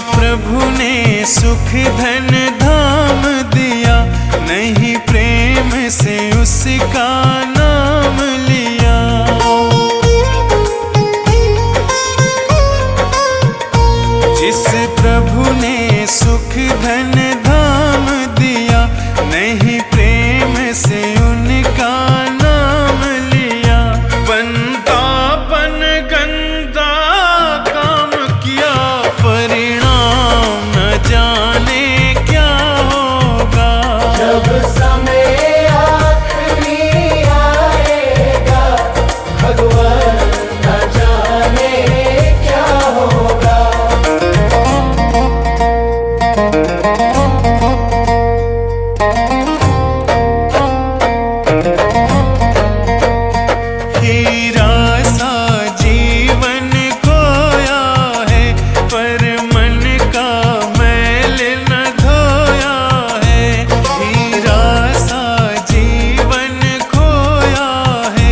प्रभु ने सुख धन धाम दिया, नहीं प्रेम से उसका नाम लिया। जिस प्रभु ने सुख धन धाम दिया, नहीं प्रेम से उनका नाम लिया। बंदापन गंदा काम किया, परिणाम न जाने क्या होगा। जब समय आखिरी आएगा, भगवान न जाने क्या होगा। हीरा सा जीवन खोया है, पर मन का मैल न धोया है। हीरा सा जीवन खोया है,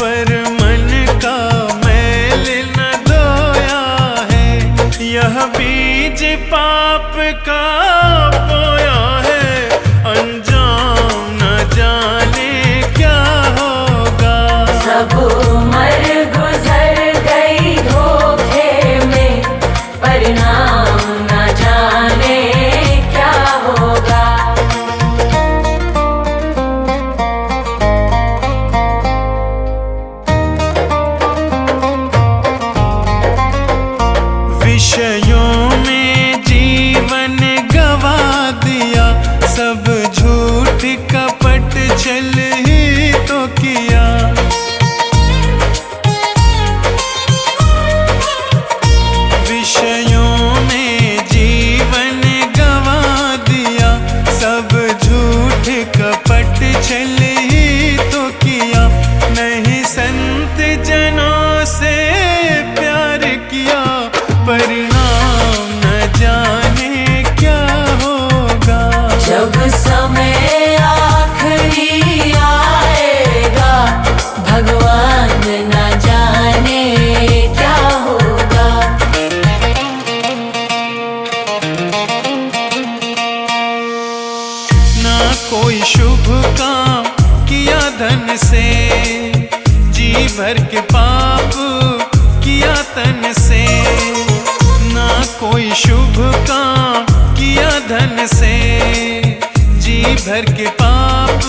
पर मन का मैल न धोया है। यह बीज पाप का बोया है, अंजाम न जाने क्या होगा। सब उम्र गुजर गई धोखे में, परिणाम न जाने क्या होगा। विषयों में जीवन गवा दिया, सब झूठ कपट छल ही तो किया। विषयों में जीवन गवा दिया, सब झूठ कपट छल ही तो किया। नहीं संत जनों से प्यार किया, परिणाम न जाने क्या होगा। जब समय आखिरी आएगा, भगवान न जाने क्या होगा। ना कोई शुभ काम किया धन से, जी भर के पाप किया तन से। ना कोई शुभ काम किया धन से, जी भर के पाप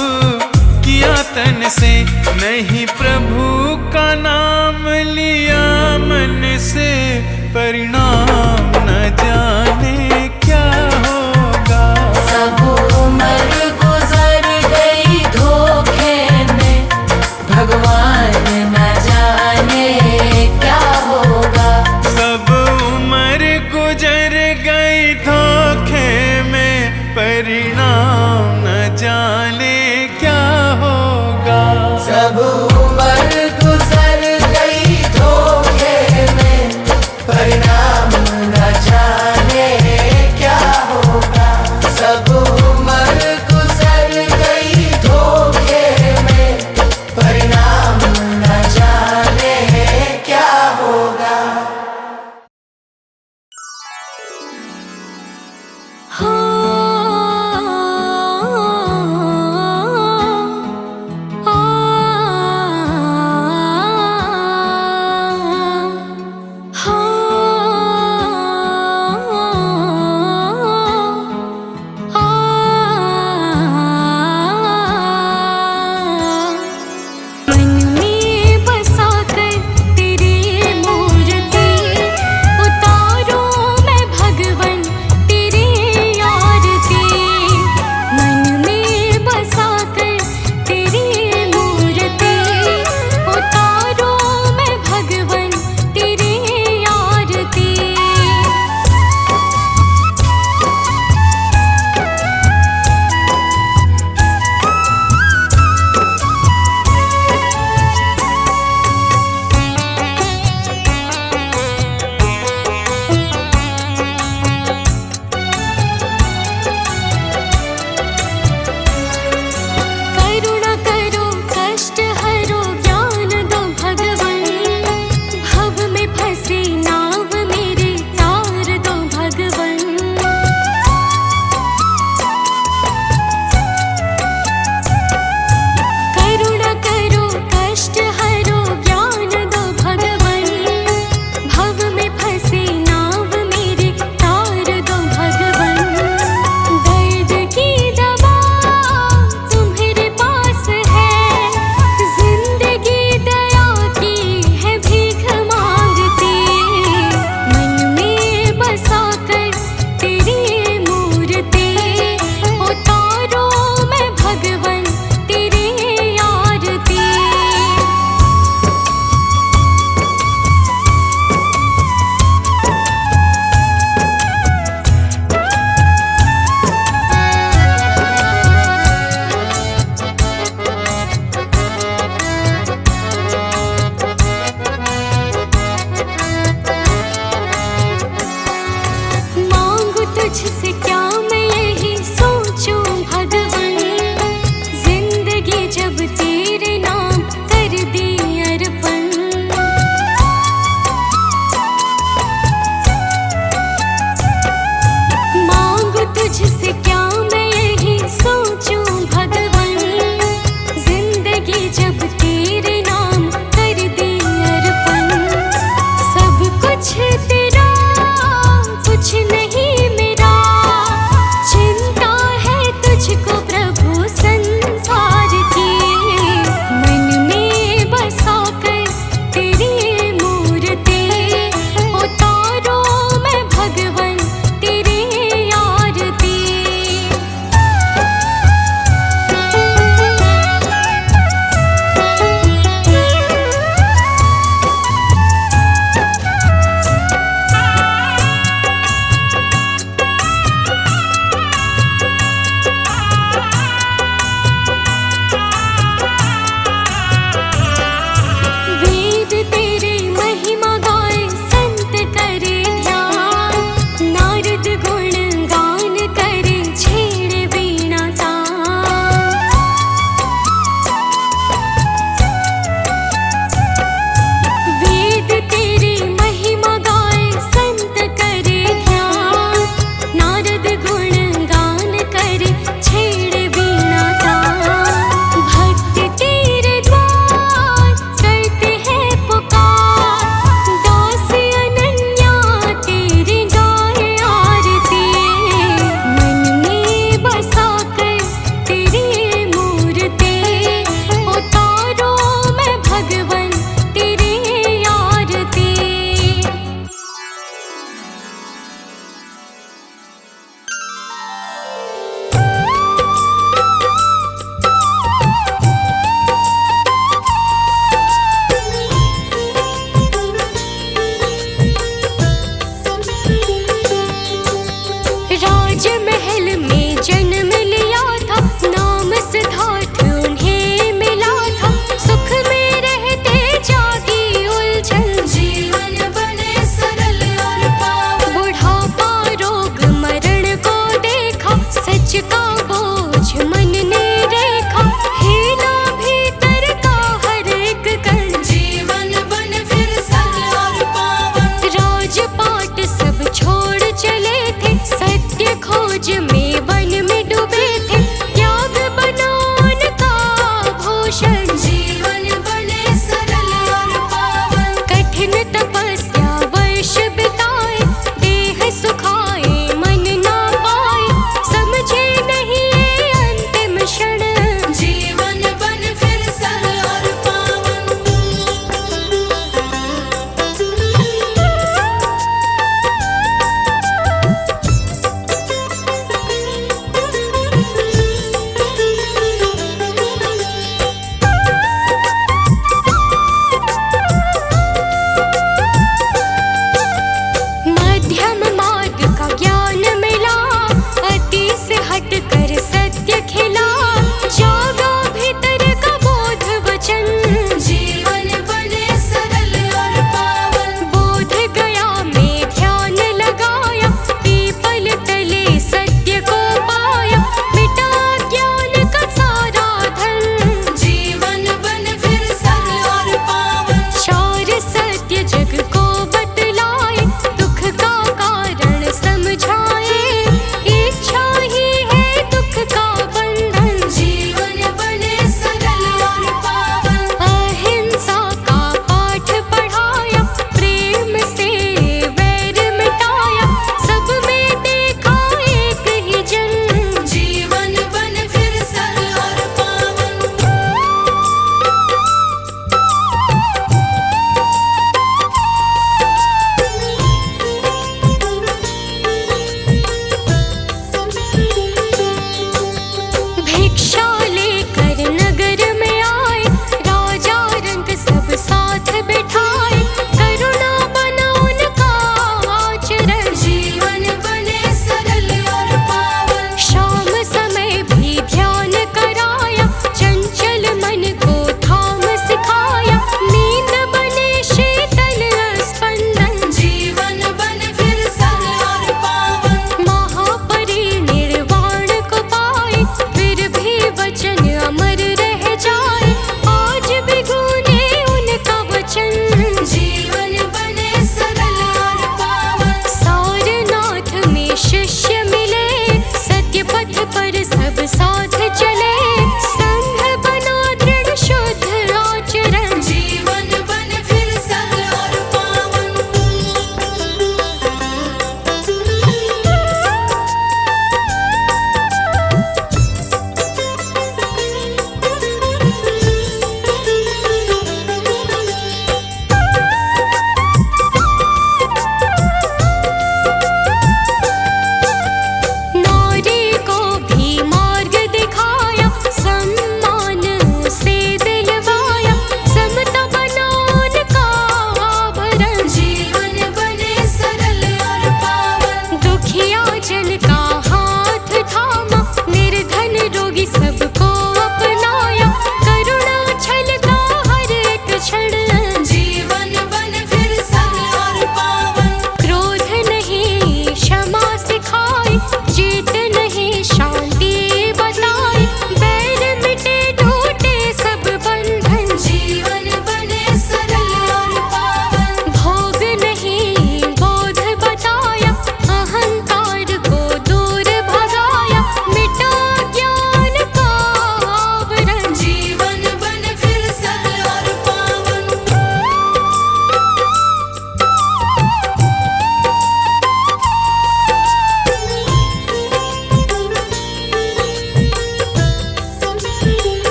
किया तन से। नहीं प्रभु का नाम लिया मन से, परिणाम न जाने क्या होगा। सब उम्र गुजर गई धोखे में, भगवान न जाने क्या होगा। सब उम्र गुजर गई धोखे में, परिणाम न जाने क्या होगा। सब उम्र गुजर गई धोखे में, परिणाम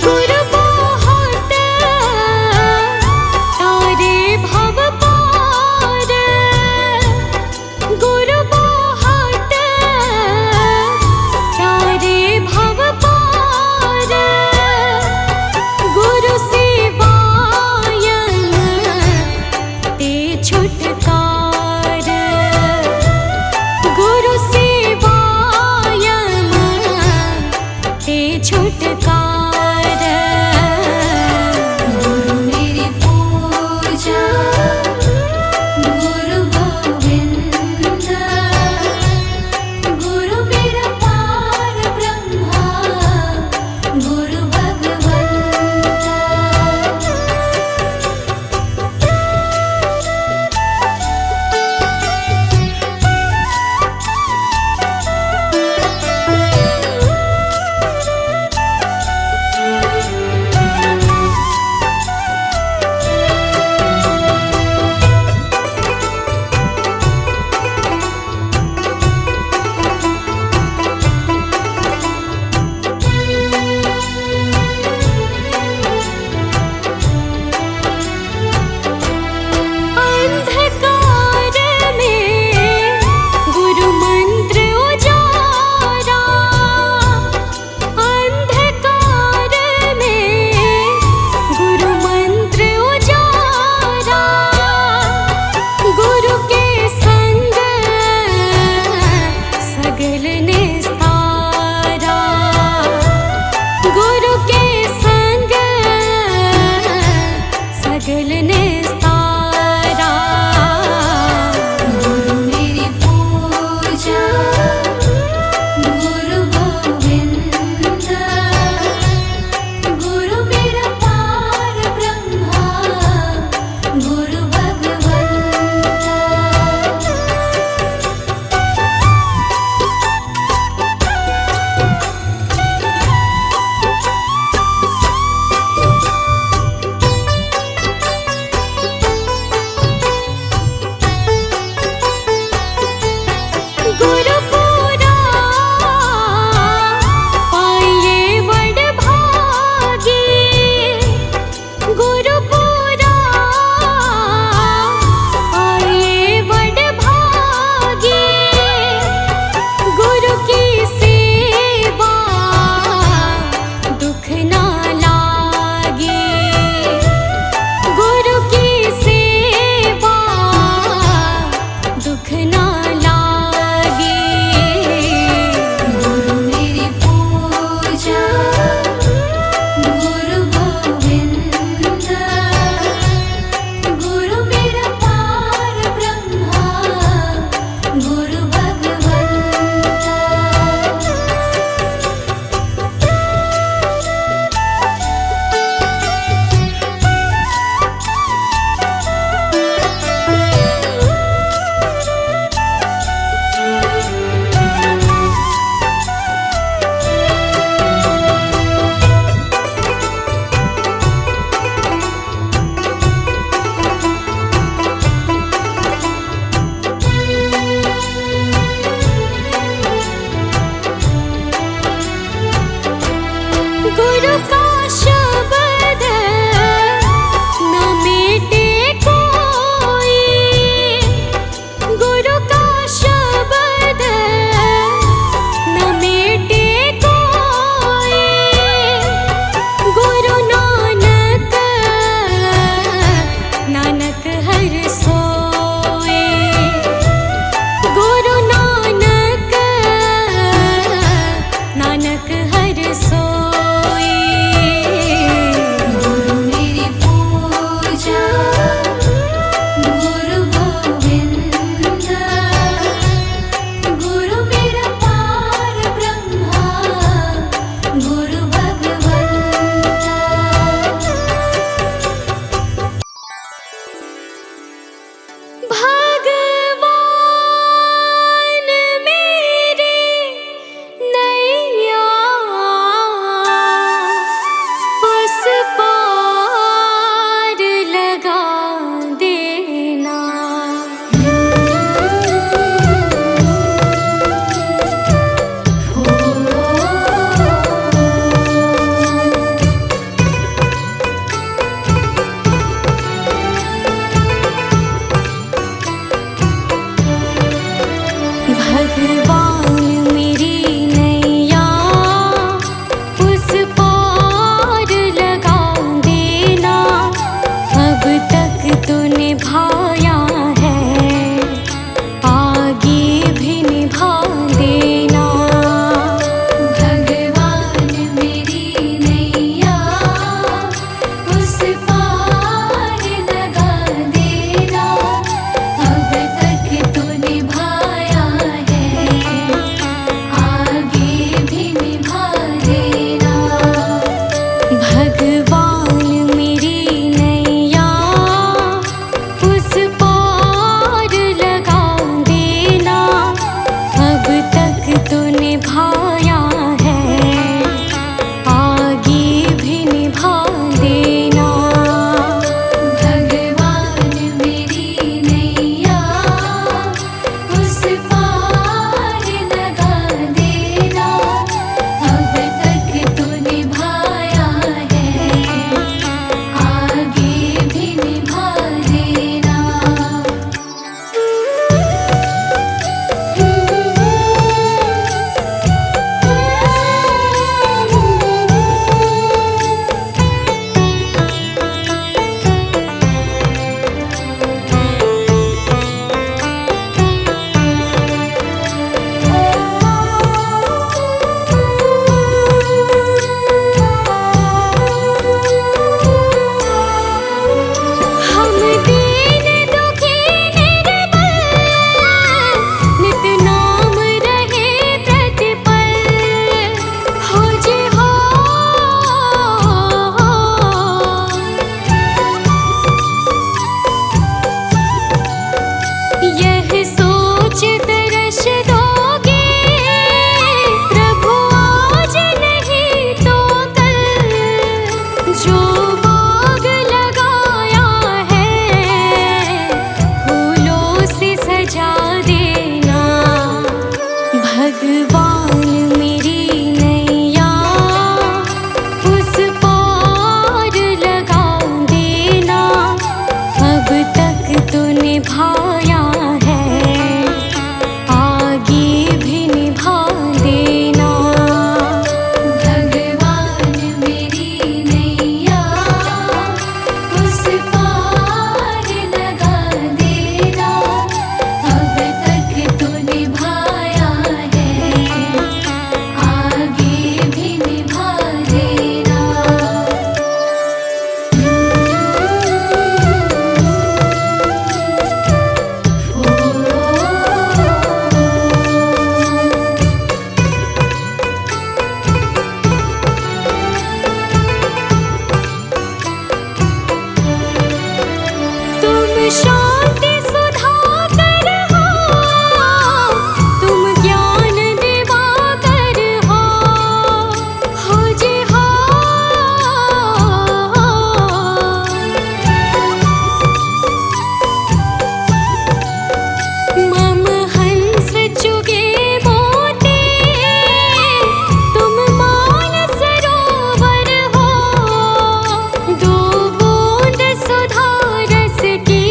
गुरु बहुत तारे भव पार, गुरु बहुत तारे भव पार, गुरु सेवायन ते छुटकार, गुरु सेवायन ते छुटकार। गुरु मेरी पूजा गुरु गोविंद, गुरु मेरा पार ब्रह्मा गुरु भगवंत। अंधकार में गुरु मंत्र उजारा, अंधकार में गुरु मंत्र उजारा, गुरु के संग सगल निस्तारा, गुरु के संग सगल निस्तारा। गुरु मेरी पूजा गुरु गोविंद, गुरु मेरा पार ब्रह्मा गुरु भगवंत। गुरु पूरा पाइए वड भागी, गुरु पूरा पाइए वड भागी, गुरु की सेवा दुख ना लागे, गुरु की सेवा दुख ना लागे। गुरु मेरी पूजा गुरु गोविंद, गुरु मेरा पार ब्रह्मा गुरु भगवंत। गुरु का शब्द न मिटे कोई, गुरु का शब्द न मिटे कोई, गुरु नानक नानक हर सोए, गुरु नानक नानक हर सोए। भगवान मेरी नैया उस पार लगा देना, अब तक तो निभाया है, आगे भी निभा देना। भगवान मेरी नैया उस पार लगा देना, अब तक तो निभाया है, आगे भी निभा देना। हम दीन दुखी निर्बल, नित नाम रहे प्रतिपल, हो जी हो। यह सोच दर्श दोगे प्रभु आज नहीं तो कल, जो बाग लगाया है फूलों से सजा देना। भगवान मेरी नैया उस पार लगा देना, अब तक तो निभाया है, आगे भी निभा देना। भगवान मेरी नैया उस पार लगा देना, अब तक तो निभाया है, आगे भी निभा देना। तुम शांति सुधाकर हो, तुम ज्ञान दिवाकर हो जी हो। मम हंस चुगे मोती, तुम मान सरोवर हो, दो बूंद सुधा रस की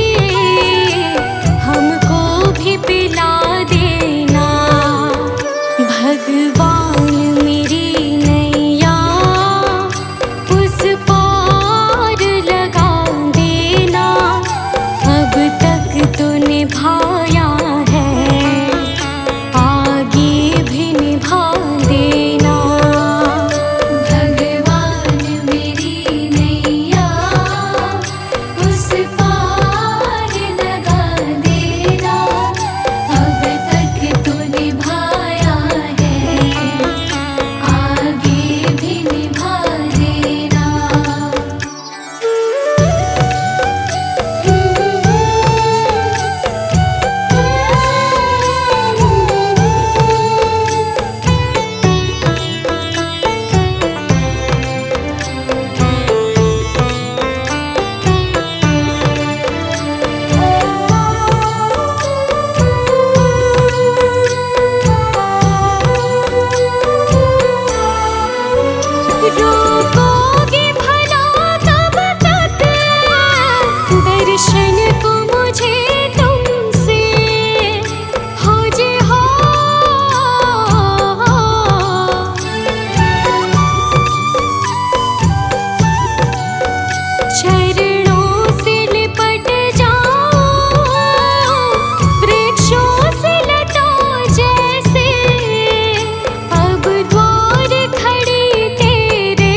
हमको भी पिला देना। भगवान मेरी नैया उस पार लगा देना, अब तक तो निभाया है, आगे भी निभा देना। भगवान मेरी नैया उस पार लगा देना, अब तक तो निभाया है, आगे भी निभा देना। रोकोगे भला कब तक दर्शन को मुझे तुमसे, हो जी हो। चरणों से लिपट जाओ वृक्षों से लता जैसे, अब द्वार खड़ी तेरे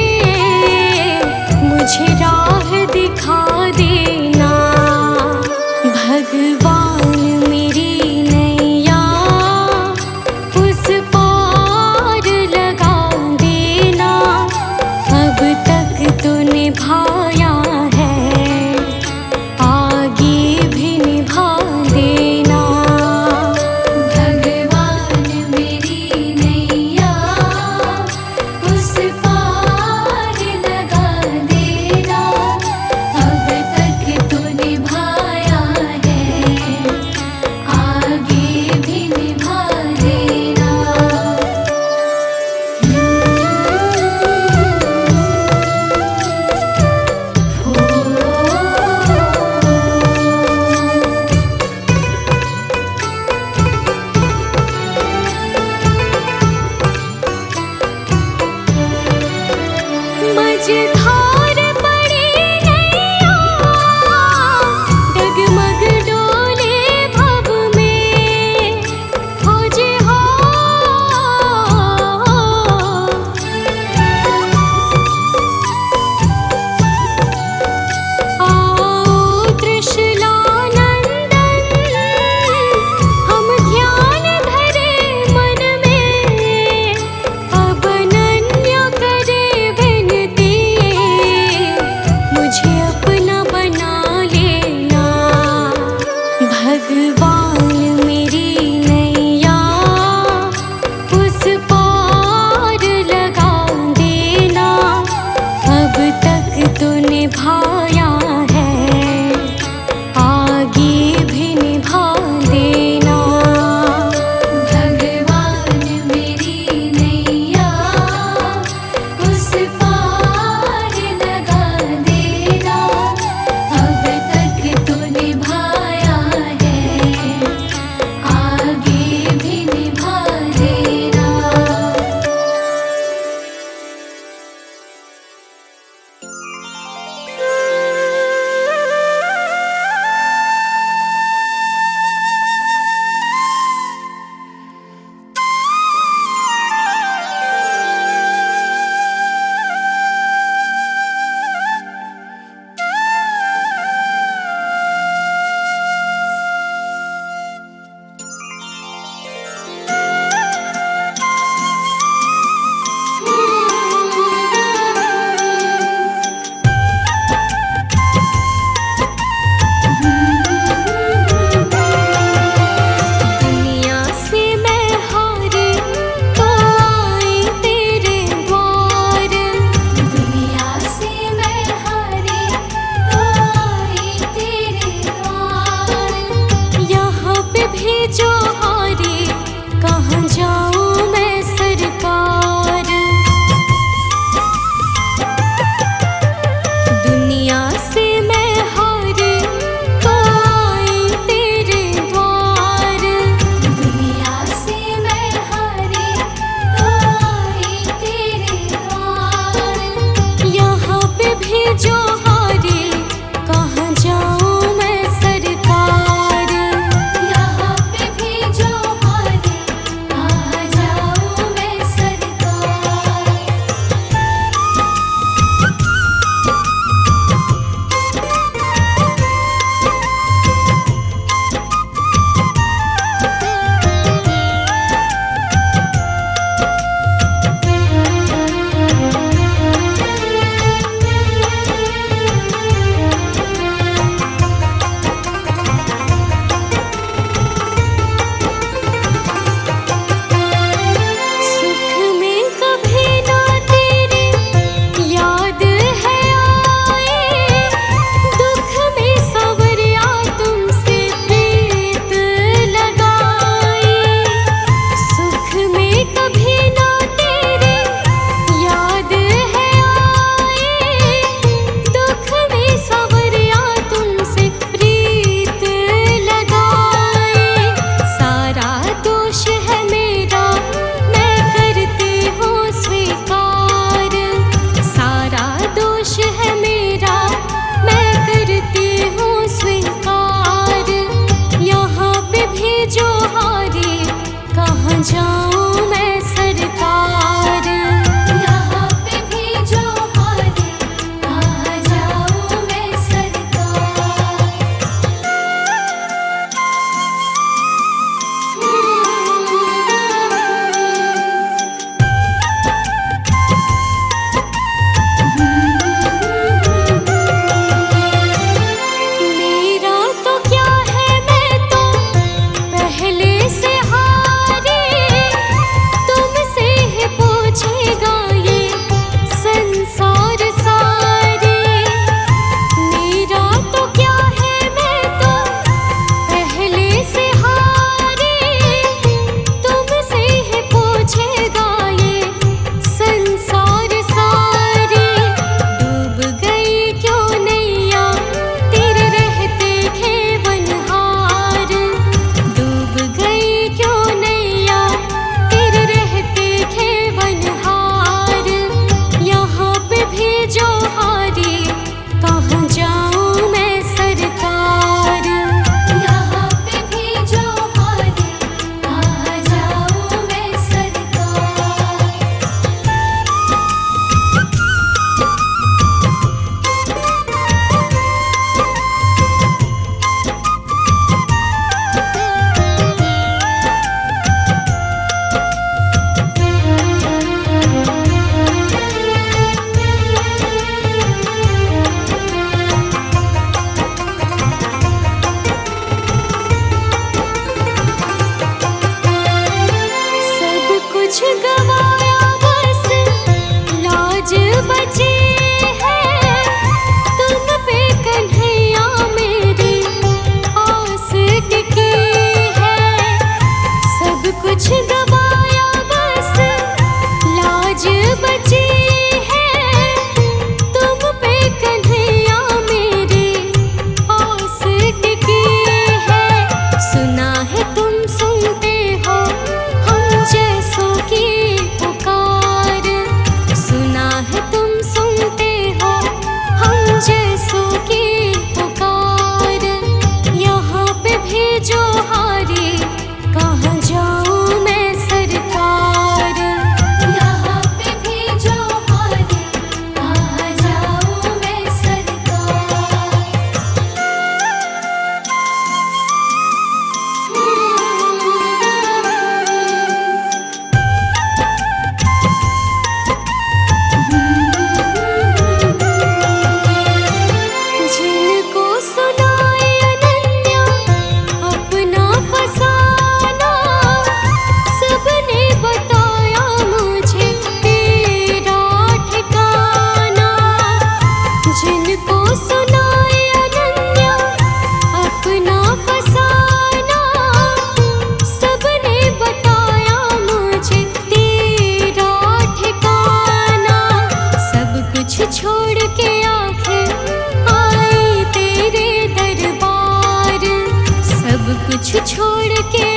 मझधार पड़ी नैया, डगमग डोले भव में, खोज हो। आओ त्रिशूलानंदन, हम ध्यान धरे मन में, अब अनन्य करे विनती, कुछ छोड़ के आखिर आई तेरे दरबार, सब कुछ छोड़ के